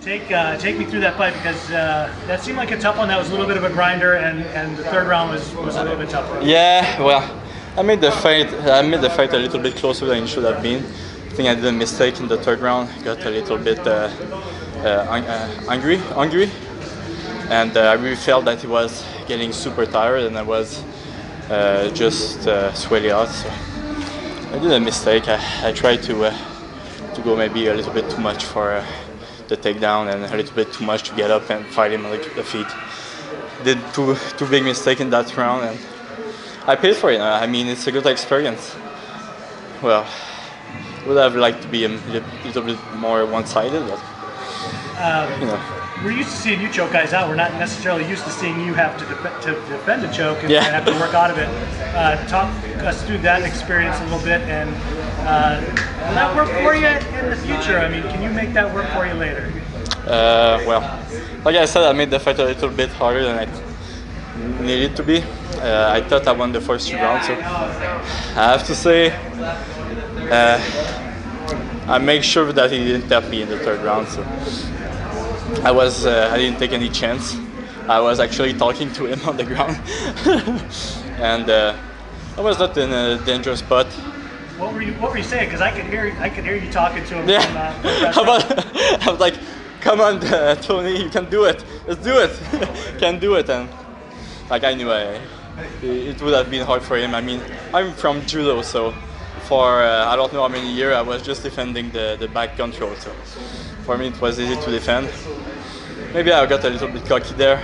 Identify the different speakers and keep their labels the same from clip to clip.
Speaker 1: Take me through that fight, because that seemed like a tough one. That was a little bit of a grinder, and the third round was a little bit tougher.
Speaker 2: Yeah, well, I made the fight a little bit closer than it should have been. I think I did a mistake in the third round. Got a little bit angry, and I really felt that he was getting super tired, and I was just sweaty out. So I did a mistake. I tried to go maybe a little bit too much for the takedown, and a little bit too much to get up and fight him on the feet. Did two big mistakes in that round, and I paid for it. I mean, it's a good experience. Well, would have liked to be a little bit more one-sided, but you know.
Speaker 1: We're used to seeing you choke guys out. We're not necessarily used to seeing you have to defend a choke and have to work out of it. Talk us through that experience a little bit, and will that work for you in the future? I mean, can you make that work for you later?
Speaker 2: Well, like I said, I made the fight a little bit harder than I needed to be. I thought I won the first 2 rounds, so I have to say I make sure that he didn't tap me in the 3rd round. So I didn't take any chance. I was actually talking to him on the ground, and I was not in a dangerous spot.
Speaker 1: What were you saying? Because I could hear you talking to him.
Speaker 2: Yeah. I was like, "Come on, Tony, you can do it. Let's do it. Can do it." And like I knew it would have been hard for him. I mean, I'm from judo, so for I don't know how many years I was just defending the back control. So for me, it was easy to defend. Maybe I got a little bit cocky there.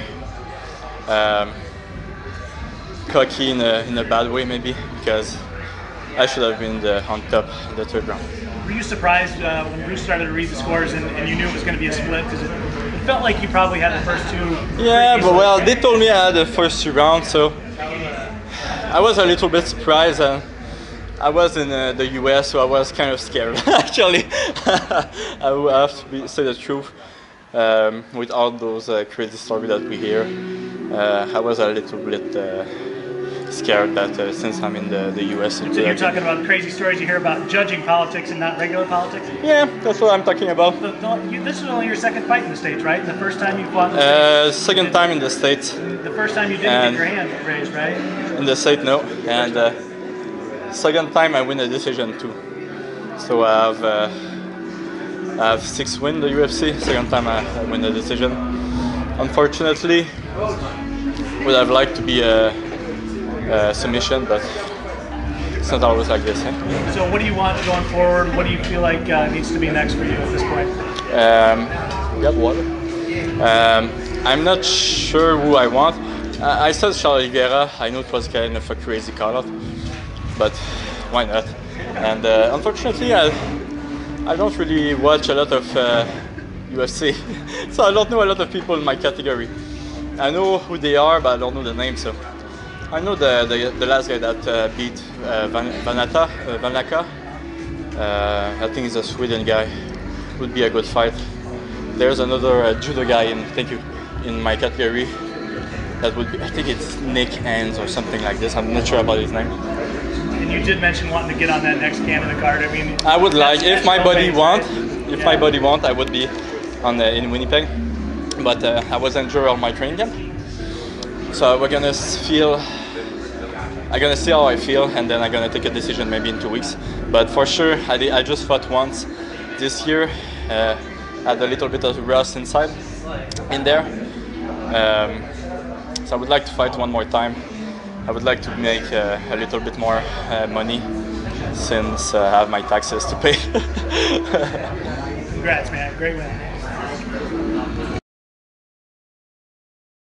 Speaker 2: Cocky in a bad way, maybe, because I should have been on top in the 3rd round.
Speaker 1: Were you surprised when Bruce started to read the scores and you knew it was going to be a split? Because it felt like you probably had the first 2.
Speaker 2: Yeah, but well, they told me I had the first 2 rounds, so I was a little bit surprised. And I was in the US, so I was kind of scared. Actually, I will have to say the truth. With all those crazy stories that we hear, I was a little bit scared that since I'm in the US.
Speaker 1: So you're talking about crazy stories you hear about judging politics and not regular politics?
Speaker 2: Yeah, that's what I'm talking about.
Speaker 1: This is only your 2nd fight in the States, right? The first time you fought in
Speaker 2: the States? 2nd time in the States.
Speaker 1: The first time you didn't get your hand raised, right?
Speaker 2: In the States, no. And 2nd time I win a decision too. So I have 6 wins in the UFC. 2nd time I win the decision. Unfortunately, would have liked to be a submission, but it's not always like this.
Speaker 1: So what do you want going forward? What do you feel like needs to be next for you at this point?
Speaker 2: Got water. I'm not sure who I want. I said Charles Oliveira. I know it was kind of a crazy call-out, but why not? And unfortunately, I don't really watch a lot of UFC, so I don't know a lot of people in my category. I know who they are, but I don't know the name. So I know the last guy that beat Vanaka. I think he's a Sweden guy. Would be a good fight. There's another judo guy in my category. That would be, I think it's Nick Hans or something like this. I'm not sure about his name.
Speaker 1: And you did mention wanting to get on that next Canada card. I mean,
Speaker 2: I would like, if my body want, I would be on in Winnipeg. But I was injured on my training camp, so we're gonna feel. I'm gonna see how I feel, and then I'm gonna take a decision maybe in 2 weeks. But for sure, I just fought once this year. Had a little bit of rust inside, in there. So I would like to fight one more time. I would like to make a little bit more money, since I have my taxes to pay.
Speaker 1: Congrats, man. Great win.